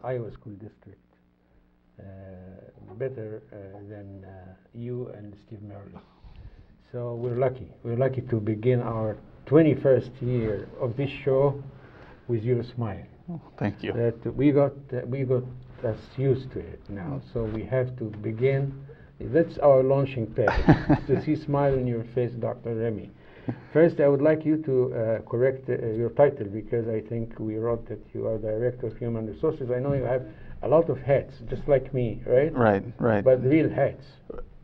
Iowa School District better than you and Steve Merrill. So we're lucky. We're lucky to begin our 21st year of this show with your smile. Thank you. That we got us used to it now. So we have to begin. That's our launching pad. To see smile on your face, Dr. Ramey. First, I would like you to correct your title, because I think we wrote that you are Director of Human Resources. I know you have a lot of hats, just like me, right? Right. But real hats.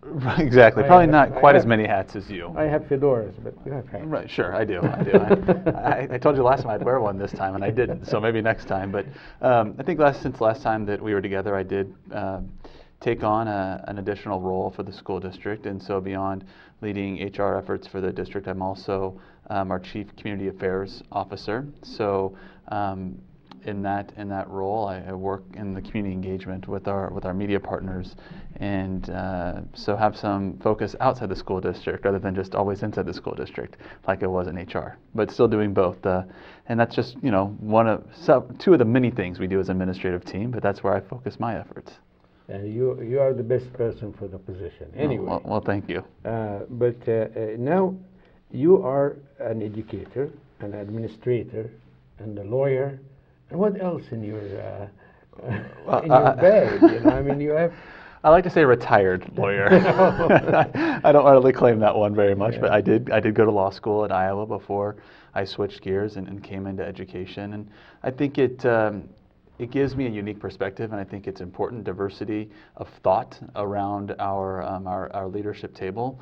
Right, exactly. Probably not quite as many hats as you. I have fedoras, but you have hats. Right, sure, I do. I told you last time I'd wear one this time, and I didn't, so maybe next time. But I think since last time that we were together, I did take on an additional role for the school district, and so beyond leading HR efforts for the district, I'm also our Chief Community Affairs Officer. So in that role, I work in the community engagement with our media partners, and so have some focus outside the school district rather than just always inside the school district like I was in HR, but still doing both. And that's just two of the many things we do as an administrative team, but that's where I focus my efforts. You are the best person for the position. Anyway. Well, thank you. But now you are an educator, an administrator, and a lawyer. And what else in your bag? I mean, you have. I like to say retired lawyer. I don't really claim that one very much, but I did go to law school at Iowa before I switched gears and came into education. And I think it gives me a unique perspective, and I think it's important, diversity of thought around our leadership table,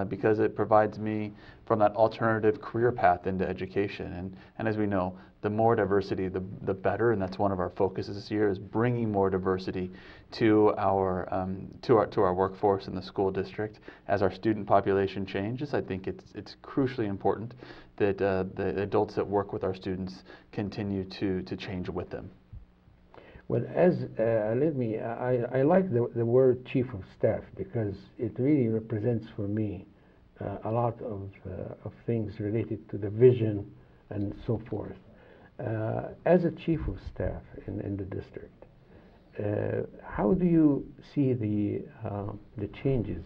because it provides me from that alternative career path into education. And as we know, the more diversity, the better, and that's one of our focuses this year, is bringing more diversity to our workforce in the school district. As our student population changes, I think it's crucially important that the adults that work with our students continue to change with them. Well, I like the word chief of staff, because it really represents for me a lot of things related to the vision and so forth. As a chief of staff in the district, how do you see the changes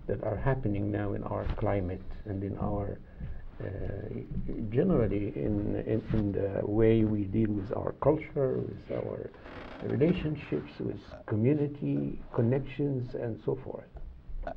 that are happening now in our climate and in our generally in the way we deal with our culture, with our relationships, with community connections, and so forth?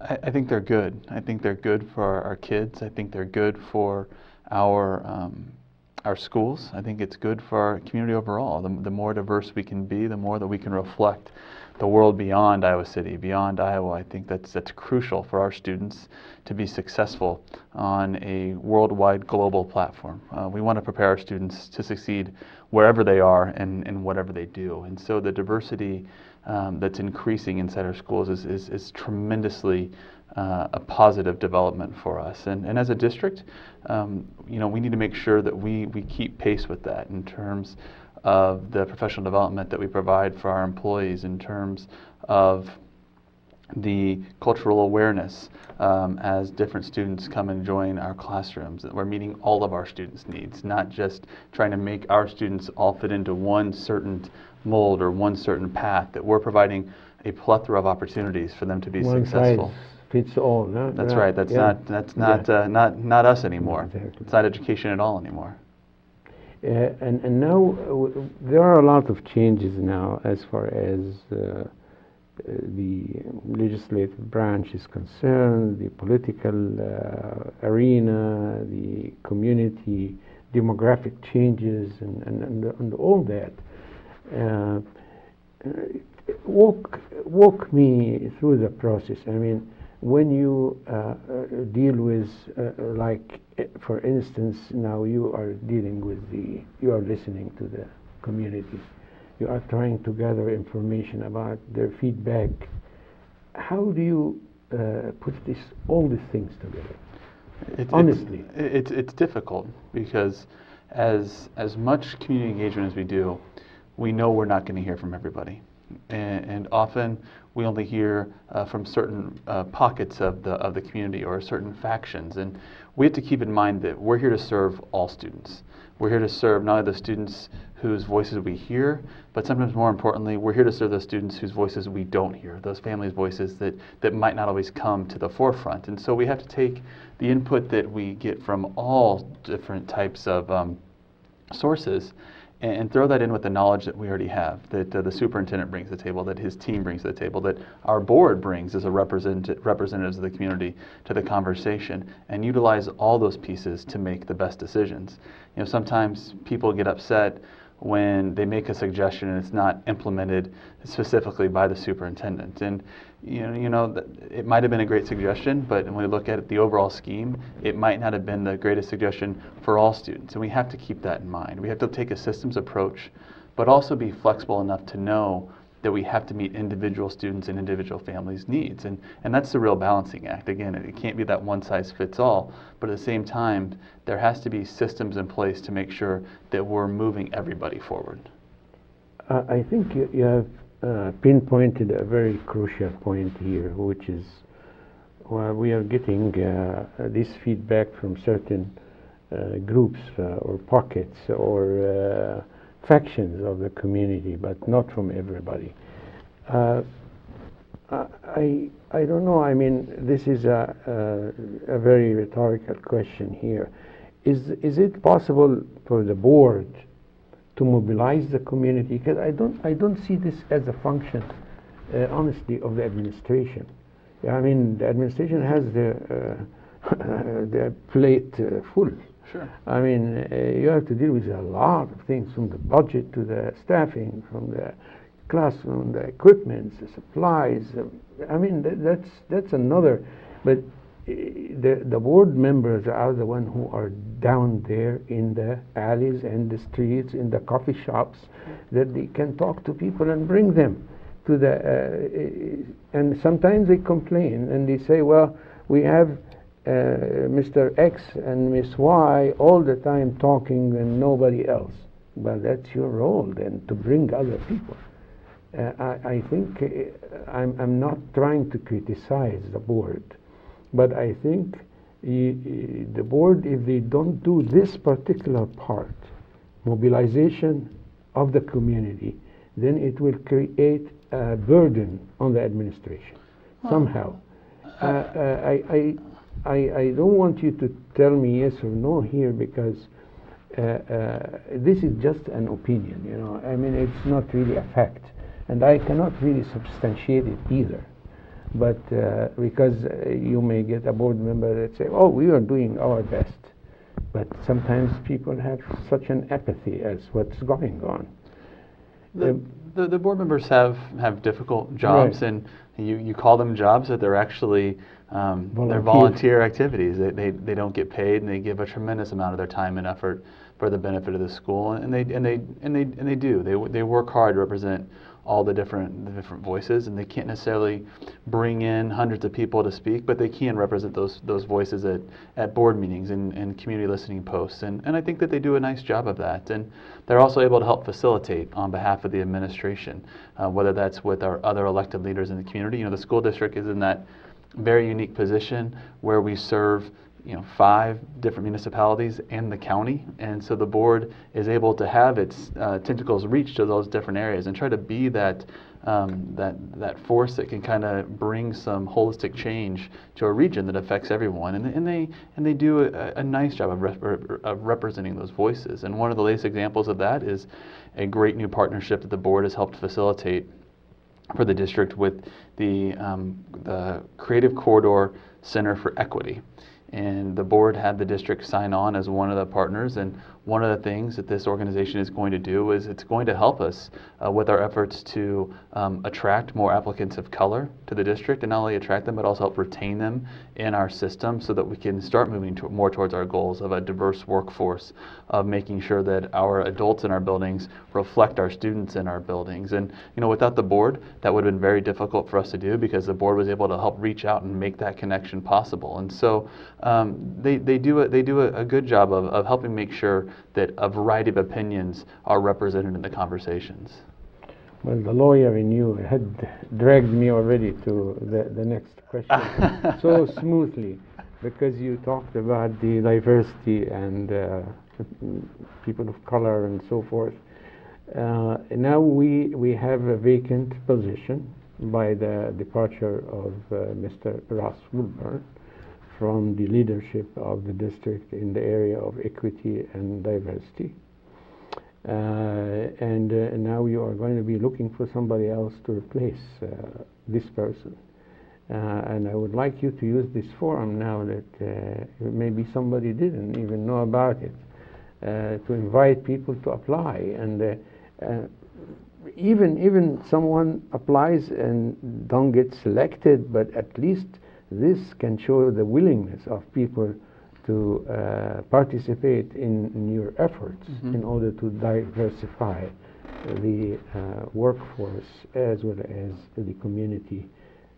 I think they're good. I think they're good for our kids. I think they're good for our schools. I think it's good for our community overall. The more diverse we can be, the more that we can reflect the world beyond Iowa City, beyond Iowa. I think that's crucial for our students to be successful on a worldwide global platform. We want to prepare our students to succeed wherever they are and whatever they do. And so the diversity that's increasing inside our schools is tremendously a positive development for us. And as a district, we need to make sure that we keep pace with that in terms of the professional development that we provide for our employees, in terms of the cultural awareness as different students come and join our classrooms. We're meeting all of our students' needs, not just trying to make our students all fit into one certain mold or one certain path, that we're providing a plethora of opportunities for them to be successful. One size fits all. No? That's right. That's not us anymore. Exactly. It's not education at all anymore. And now there are a lot of changes now as far as the legislative branch is concerned, the political arena, the community demographic changes, and all that. Walk me through the process. I mean, when you deal with, for instance, now you are dealing with you are listening to the community. You are trying to gather information about their feedback. How do you put all these things together? Honestly, it's difficult, because as much community engagement as we do, we know we're not going to hear from everybody. And often we only hear from certain pockets of the community or certain factions. And we have to keep in mind that we're here to serve all students. We're here to serve not only the students whose voices we hear, but sometimes more importantly, we're here to serve those students whose voices we don't hear, those families' voices that might not always come to the forefront. And so we have to take the input that we get from all different types of sources and throw that in with the knowledge that we already have, that the superintendent brings to the table, that his team brings to the table, that our board brings as a representatives of the community to the conversation, and utilize all those pieces to make the best decisions. You know, sometimes people get upset when they make a suggestion and it's not implemented specifically by the superintendent. And it might have been a great suggestion, but when we look at the overall scheme, it might not have been the greatest suggestion for all students. And we have to keep that in mind. We have to take a systems approach, but also be flexible enough to know that we have to meet individual students and individual families' needs. And that's the real balancing act. Again, it can't be that one size fits all, but at the same time, there has to be systems in place to make sure that we're moving everybody forward. I think you have pinpointed a very crucial point here, which is we are getting this feedback from certain groups or pockets or factions of the community, but not from everybody. I don't know. I mean, this is a very rhetorical question here. Is it possible for the board to mobilize the community? Because I don't see this as a function, honestly, of the administration. I mean, the administration has their plate full. Sure. I mean, you have to deal with a lot of things, from the budget to the staffing, from the classroom, the equipment, the supplies. I mean, that's another. But the board members are the ones who are down there in the alleys and the streets, in the coffee shops, that they can talk to people and bring them to the. And sometimes they complain and they say, well, we have Mr. X and Miss Y all the time talking and nobody else. Well, that's your role then, to bring other people. I think I'm not trying to criticize the board, but I think the board, if they don't do this particular part, mobilization of the community, then it will create a burden on the administration somehow. I don't want you to tell me yes or no here, because this is just an opinion, you know. I mean, it's not really a fact, and I cannot really substantiate it either. But because you may get a board member that say, oh, we are doing our best. But sometimes people have such an apathy as what's going on. The board members have difficult jobs, right. And you call them jobs, but they're actually they're volunteer activities. They don't get paid, and they give a tremendous amount of their time and effort for the benefit of the school, and they do. They work hard to represent all the different voices, and they can't necessarily bring in hundreds of people to speak, but they can represent those voices at board meetings and community listening posts, and I think that they do a nice job of that. And they're also able to help facilitate on behalf of the administration, whether that's with our other elected leaders in the community. You know, the school district is in that very unique position where we serve 5 different municipalities and the county, and so the board is able to have its tentacles reach to those different areas and try to be that force that can kind of bring some holistic change to a region that affects everyone, and they do a nice job of representing those voices. And one of the latest examples of that is a great new partnership that the board has helped facilitate for the district with the Creative Corridor Center for Equity. And the board had the district sign on as one of the partners, and one of the things that this organization is going to do is it's going to help us with our efforts to attract more applicants of color to the district, and not only attract them but also help retain them in our system so that we can start moving more towards our goals of a diverse workforce, of making sure that our adults in our buildings reflect our students in our buildings. And without the board, that would have been very difficult for us to do, because the board was able to help reach out and make that connection possible. And so they do a good job of helping make sure that a variety of opinions are represented in the conversations. Well, the lawyer in you had dragged me already to the next question so smoothly, because you talked about the diversity and people of color and so forth. Now we have a vacant position by the departure of Mr. Ross Wilburn from the leadership of the district in the area of equity and diversity. And now you are going to be looking for somebody else to replace this person. And I would like you to use this forum now that maybe somebody didn't even know about it, to invite people to apply. And even someone applies and don't get selected, but at least this can show the willingness of people to participate in your efforts in order to diversify the workforce as well as the community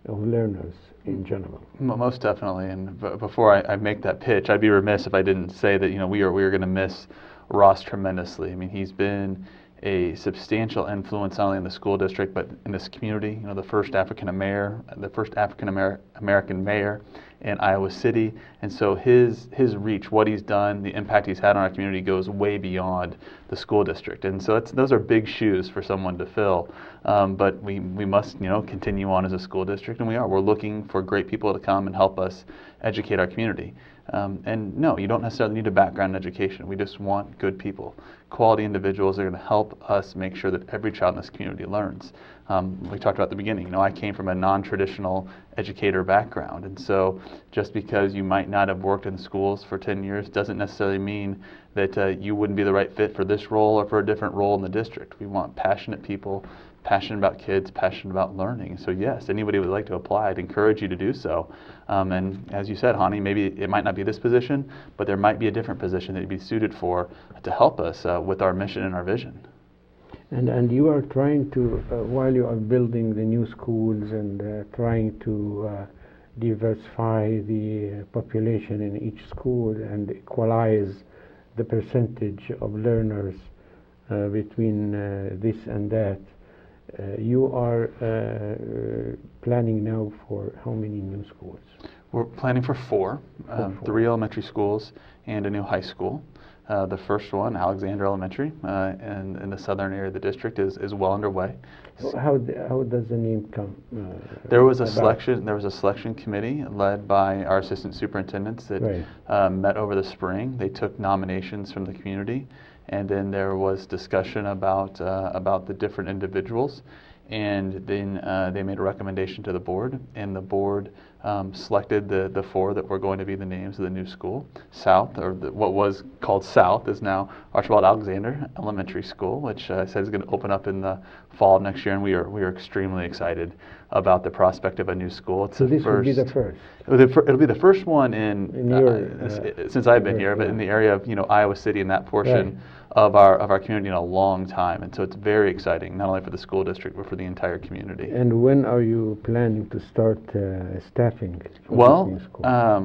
of learners in general. Most definitely. And before I make that pitch, I'd be remiss if I didn't say that we are going to miss Ross tremendously. I mean, he's been a substantial influence not only in the school district but in this community. The first African American mayor in Iowa City, and so his reach, what he's done, the impact he's had on our community goes way beyond the school district. And so those are big shoes for someone to fill. But we must continue on as a school district, and we're looking for great people to come and help us educate our community. And no, you don't necessarily need a background in education. We just want good people, quality individuals that are going to help us make sure that every child in this community learns. We talked about at the beginning, I came from a non-traditional educator background, and so just because you might not have worked in schools for 10 years doesn't necessarily mean that you wouldn't be the right fit for this role or for a different role in the district. We want passionate people, passionate about kids, passionate about learning. So yes, anybody would like to apply, I'd encourage you to do so. And as you said, Hani, maybe it might not be this position, but there might be a different position that you'd be suited for to help us with our mission and our vision. And you are trying to, while you are building the new schools and trying to diversify the population in each school and equalize the percentage of learners between this and that, you are planning now for how many new schools? We're planning for four. 3 elementary schools and a new high school. The first one, Alexander Elementary, in the southern area of the district, is well underway. How does the name come? There was a selection committee led by our assistant superintendents that met over the spring. They took nominations from the community, and then there was discussion about the different individuals, and then they made a recommendation to the board, and the board selected the 4 that were going to be the names of the new school. South, or what was called South, is now Archibald Alexander Elementary School, which says is going to open up in the fall of next year, and we are extremely excited about the prospect of a new school. So this will be the first. It'll be the first one since I've been here, but in the area of Iowa City and that portion of our community in a long time, and so it's very exciting, not only for the school district but for the entire community. And when are you planning to start staffing? Well,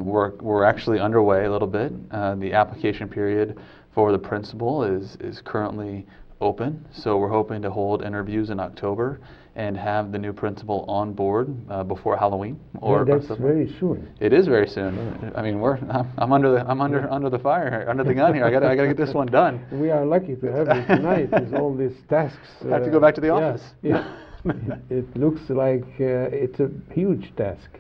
we're actually underway a little bit. The application period for the principal is currently open, so we're hoping to hold interviews in October and have the new principal on board before Halloween. That's very soon. It is very soon. Yeah. I mean, I'm under the fire, under the gun here. I got to get this one done. We are lucky to have you tonight with all these tasks. I have to go back to the office. Yeah. It looks like it's a huge task.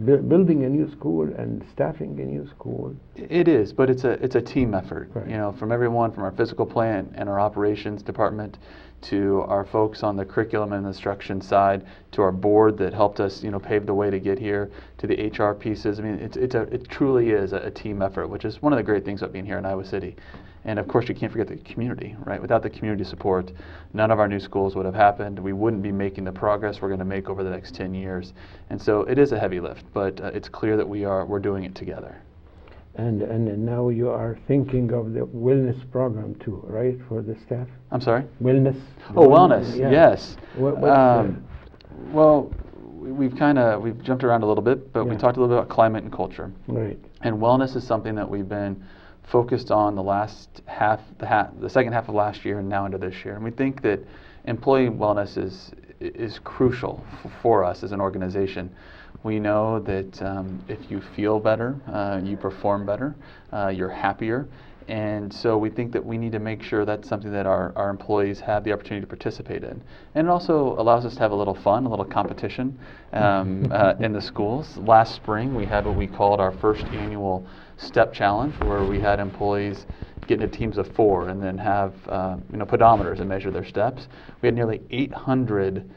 Building a new school and staffing a new school. It is, but it's a team effort. Right. From everyone, from our physical plant and our operations department, to our folks on the curriculum and instruction side, to our board that helped us, pave the way to get here, to the HR pieces. I mean, it truly is a team effort, which is one of the great things about being here in Iowa City. And of course, you can't forget the community, right? Without the community support, none of our new schools would have happened. We wouldn't be making the progress we're going to make over the next 10 years. And so it is a heavy lift, but it's clear that we're doing it together. And now you are thinking of the wellness program too, right, for the staff? I'm sorry? Wellness. Oh, wellness, yeah. Yes. Well, we've jumped around a little bit, but we talked a little bit about climate and culture. Right. And wellness is something that we've been focused on the second half of last year and now into this year. And we think that employee wellness is crucial for us as an organization. We know that if you feel better, you perform better, you're happier. And so we think that we need to make sure that's something that our employees have the opportunity to participate in. And it also allows us to have a little fun, a little competition in the schools. Last spring, we had what we called our first annual STEP challenge, where we had employees get into teams of 4 and then have pedometers and measure their steps. We had nearly 800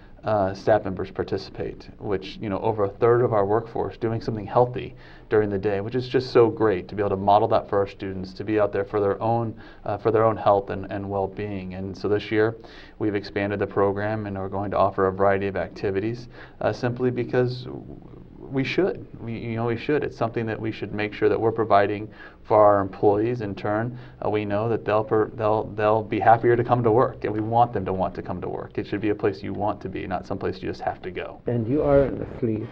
staff members participate, which over a third of our workforce doing something healthy during the day, which is just so great to be able to model that for our students, to be out there for their own health and well-being. And so this year we've expanded the program and we're going to offer a variety of activities simply because we should. We should. It's something that we should make sure that we're providing for our employees. In turn, we know that they'll be happier to come to work, and we want them to want to come to work. It should be a place you want to be, not someplace you just have to go. And you are an athlete.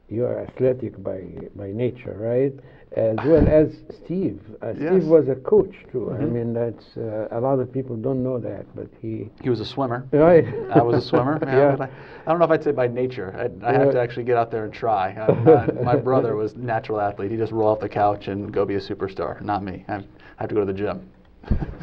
You are athletic by nature, right? As well as Steve. Yes. Steve was a coach too. Mm-hmm. I mean, that's a lot of people don't know that, but he was a swimmer. Right. I was a swimmer. Yeah. I don't know if I'd say by nature. I have to actually get out there and try. My brother was a natural athlete. He just roll off the couch and go be a superstar. Not me. I have to go to the gym.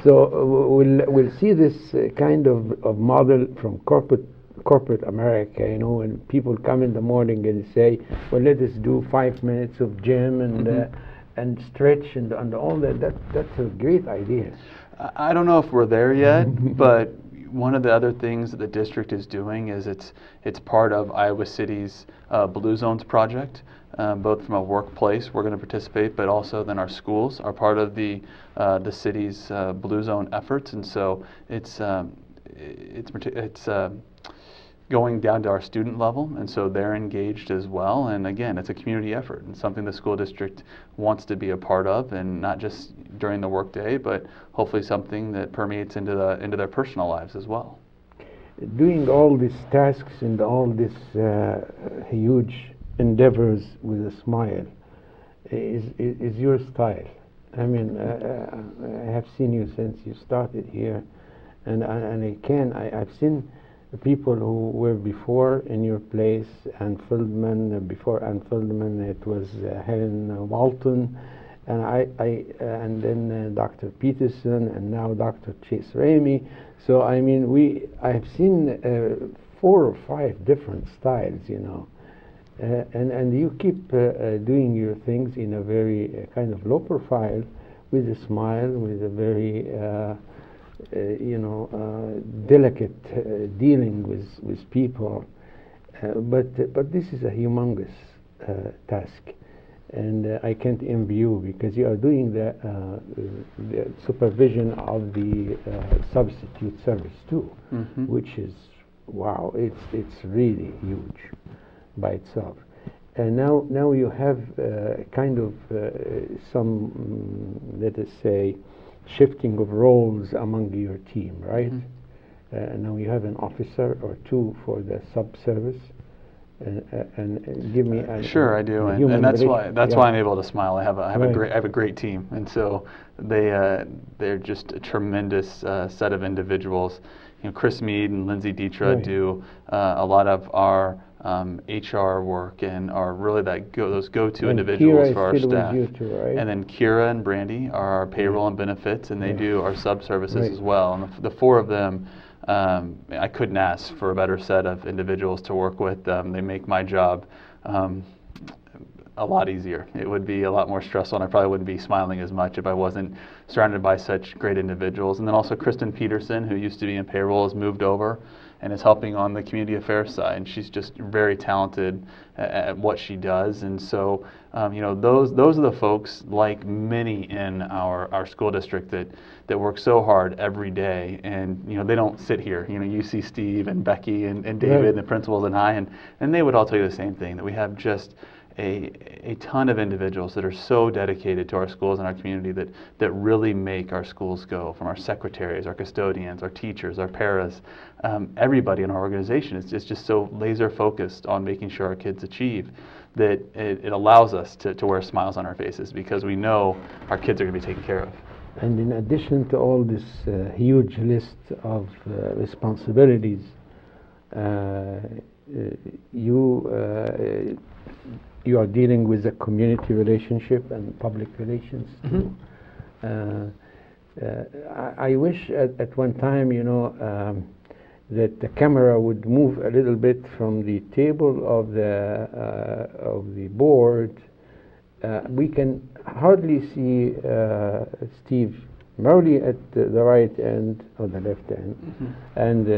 So we'll see this kind of model from corporate America, when people come in the morning and say, well, let us do 5 minutes of gym and stretch and all that. That's a great idea. I don't know if we're there yet, but one of the other things that the district is doing is it's part of Iowa City's Blue Zones project. Both from a workplace, we're going to participate, but also then our schools are part of the city's Blue Zone efforts, and so it's going down to our student level, and so they're engaged as well. And again, it's a community effort and something the school district wants to be a part of, and not just during the workday, but hopefully something that permeates into their personal lives as well. Doing all these tasks and all these huge endeavors with a smile is your style. I mean, I have seen you since you started here, and I've seen the people who were before in your place. Before Ann Feldman, it was Helen Walton, and then Dr. Peterson, and now Dr. Chase Ramey. So I mean, I've seen 4 or 5 different styles, and you keep doing your things in a very kind of low profile, with a smile, with a very delicate dealing with people, but this is a humongous task, and I can't envy you, because you are doing the supervision of the substitute service too, which is wow, it's really huge by itself. And now you have kind of some, let us say, shifting of roles among your team, right? Now you have an officer or 2 for the sub-service, and give me sure, I do, and that's why I'm able to smile. I have a great team, and so they're just a tremendous set of individuals. Chris Mead and Lindsay Dietra do a lot of our HR work, and are really those go-to individuals for our staff. You too, right? And then Kira and Brandy are our payroll and benefits, and they do our sub-services as well. And the 4 of them, I couldn't ask for a better set of individuals to work with. They make my job a lot easier. It would be a lot more stressful, and I probably wouldn't be smiling as much if I wasn't surrounded by such great individuals. And then also Kristen Peterson, who used to be in payroll, has moved over and is helping on the community affairs side. And she's just very talented at what she does. And so, those are the folks, like many in our school district, that work so hard every day. And they don't sit here. You see Steve and Becky and David and the principals and I, and they would all tell you the same thing, that we have just a ton of individuals that are so dedicated to our schools and our community that really make our schools go, from our secretaries, our custodians, our teachers, our paras. Everybody in our organization is just so laser focused on making sure our kids achieve that it allows us to wear smiles on our faces because we know our kids are going to be taken care of. And in addition to all this huge list of responsibilities, you you are dealing with the community relationship and public relations too. I wish at one time, that the camera would move a little bit from the table of the board. We can hardly see Steve Merrily at the right end or the left end, and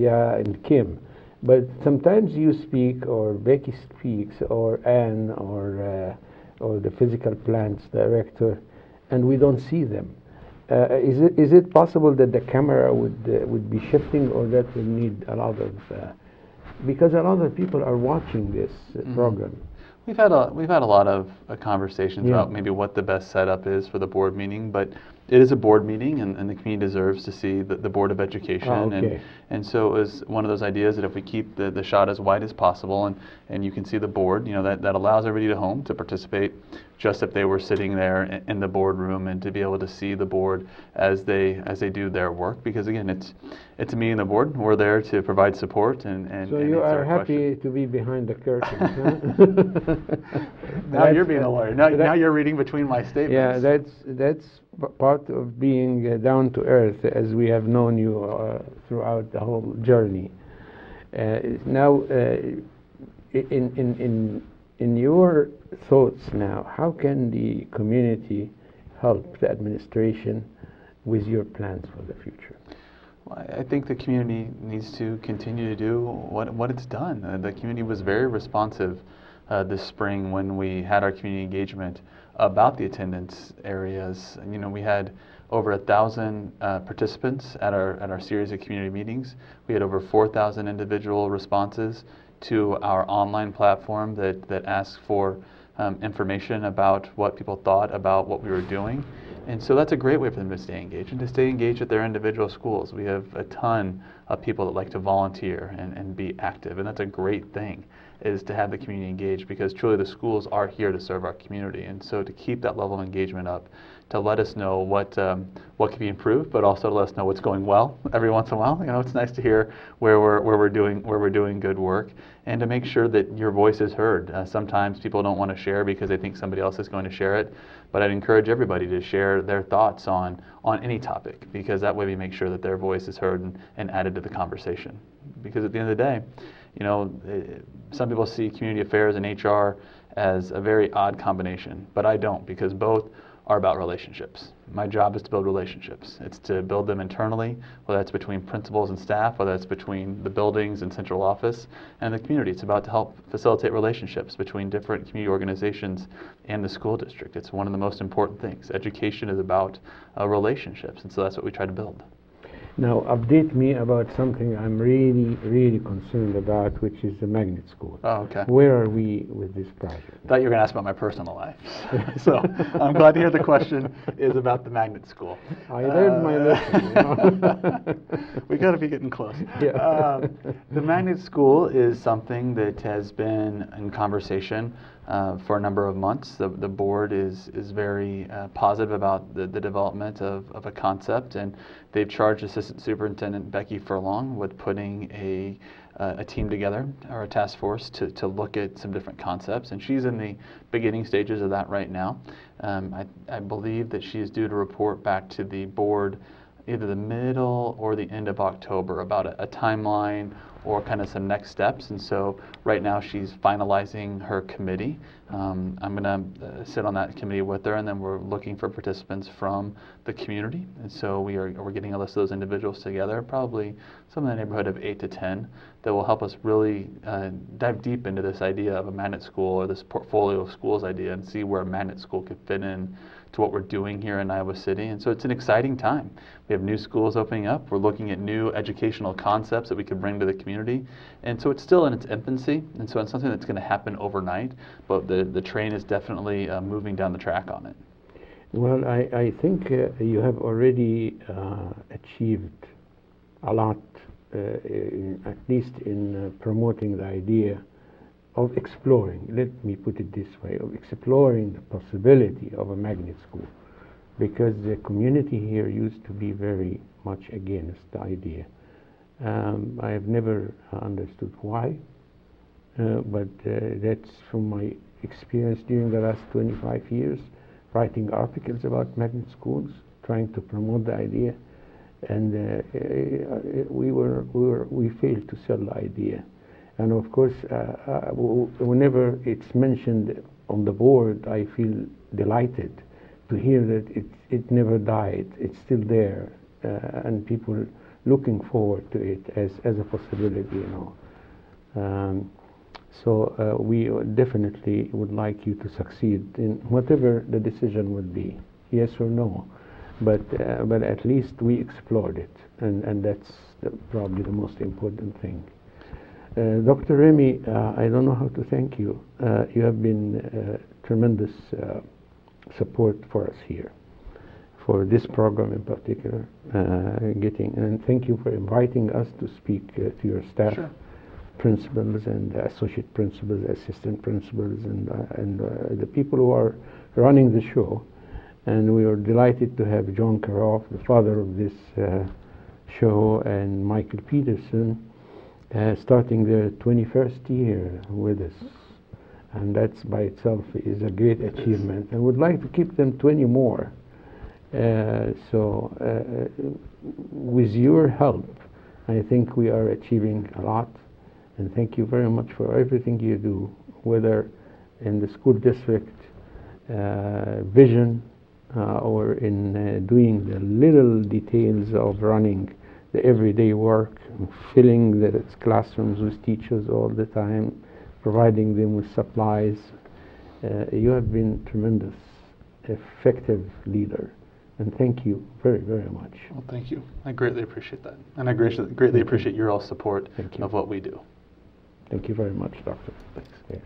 and Kim. But sometimes you speak, or Becky speaks, or Anne, or the physical plants director, and we don't see them. Is it possible that the camera would be shifting, or that will need a lot of because a lot of people are watching this program. We've had a lot of conversations about maybe what the best setup is for the board meeting, but it is a board meeting, and the community deserves to see the Board of Education. And so it was one of those ideas that if we keep the shot as wide as possible, and you can see the board, that allows everybody at home to participate just if they were sitting there in the boardroom, and to be able to see the board as they do their work. Because again, it's a meeting of the board. We're there to provide support and so and you are happy to be behind the curtain. Huh? Now you're being a lawyer. Now you're reading between my statements. Yeah, that's part of being down to earth, as we have known you throughout the whole journey. Now, in your thoughts now, how can the community help the administration with your plans for the future? Well, I think the community needs to continue to do what it's done. The community was very responsive this spring when we had our community engagement about the attendance areas. We had over 1,000 participants at our series of community meetings. We had over 4,000 individual responses to our online platform that asks for information about what people thought about what we were doing. And so that's a great way for them to stay engaged, and to stay engaged at their individual schools. We have a ton of people that like to volunteer and be active, and that's a great thing, is to have the community engaged, because truly the schools are here to serve our community. And so to keep that level of engagement up, to let us know what can be improved, but also to let us know what's going well every once in a while. It's nice to hear where we're doing good work, and to make sure that your voice is heard. Sometimes people don't want to share because they think somebody else is going to share it, but I'd encourage everybody to share their thoughts on any topic, because that way we make sure that their voice is heard and added to the conversation. Because at the end of the day, some people see community affairs and HR as a very odd combination, but I don't, because both are about relationships. My job is to build relationships. It's to build them internally, whether that's between principals and staff, whether that's between the buildings and central office and the community. It's about to help facilitate relationships between different community organizations and the school district. It's one of the most important things. Education is about relationships, and so that's what we try to build. Now, update me about something I'm really, really concerned about, which is the magnet school. Oh, okay. Where are we with this project? I thought you were going to ask about my personal life. So I'm glad to hear the question is about the magnet school. I learned my lesson. We got to be getting close. Yeah. The magnet school is something that has been in conversation for a number of months. The board is very positive about the development of a concept, and they've charged Assistant Superintendent Becky Furlong with putting a team together, or a task force, to look at some different concepts, and she's in the beginning stages of that right now. I believe that she is due to report back to the board either the middle or the end of October about a timeline or kind of some next steps. And so right now she's finalizing her committee. I'm going to sit on that committee with her, and then we're looking for participants from the community. And so we're getting a list of those individuals together, probably some in the neighborhood of 8 to 10, that will help us really dive deep into this idea of a magnet school, or this portfolio of schools idea, and see where a magnet school could fit in to what we're doing here in Iowa City. And so it's an exciting time. We have new schools opening up. We're looking at new educational concepts that we could bring to the community. And so it's still in its infancy. And so it's something that's going to happen overnight. But the train is definitely moving down the track on it. Well, I think you have already achieved a lot, at least in promoting the idea of exploring, let me put it this way, of exploring the possibility of a magnet school, because the community here used to be very much against the idea. I have never understood why, but that's from my experience during the last 25 years, writing articles about magnet schools, trying to promote the idea, and we failed to sell the idea. And of course, whenever it's mentioned on the board, I feel delighted to hear that it never died. It's still there, and people looking forward to it as a possibility, you know. So we definitely would like you to succeed in whatever the decision would be, yes or no. But at least we explored it, and that's probably the most important thing. Dr. Ramey, I don't know how to thank you. You have been tremendous support for us here, for this program in particular, and thank you for inviting us to speak to your staff, Sure. Principals and associate principals, assistant principals, and the people who are running the show. And we are delighted to have John Karoff, the father of this show, and Michael Peterson, starting their 21st year with us. And that's by itself is a great achievement. And would like to keep them 20 more. So with your help, I think we are achieving a lot. And thank you very much for everything you do, whether in the school district vision or in doing the little details of running the everyday work, filling the classrooms with teachers all the time, providing them with supplies. You have been tremendous, effective leader. And thank you very, very much. Well, thank you. I greatly appreciate that. And I greatly appreciate your all support Thank you. of what we do. Thank you very much, Doctor. Thanks. Yeah.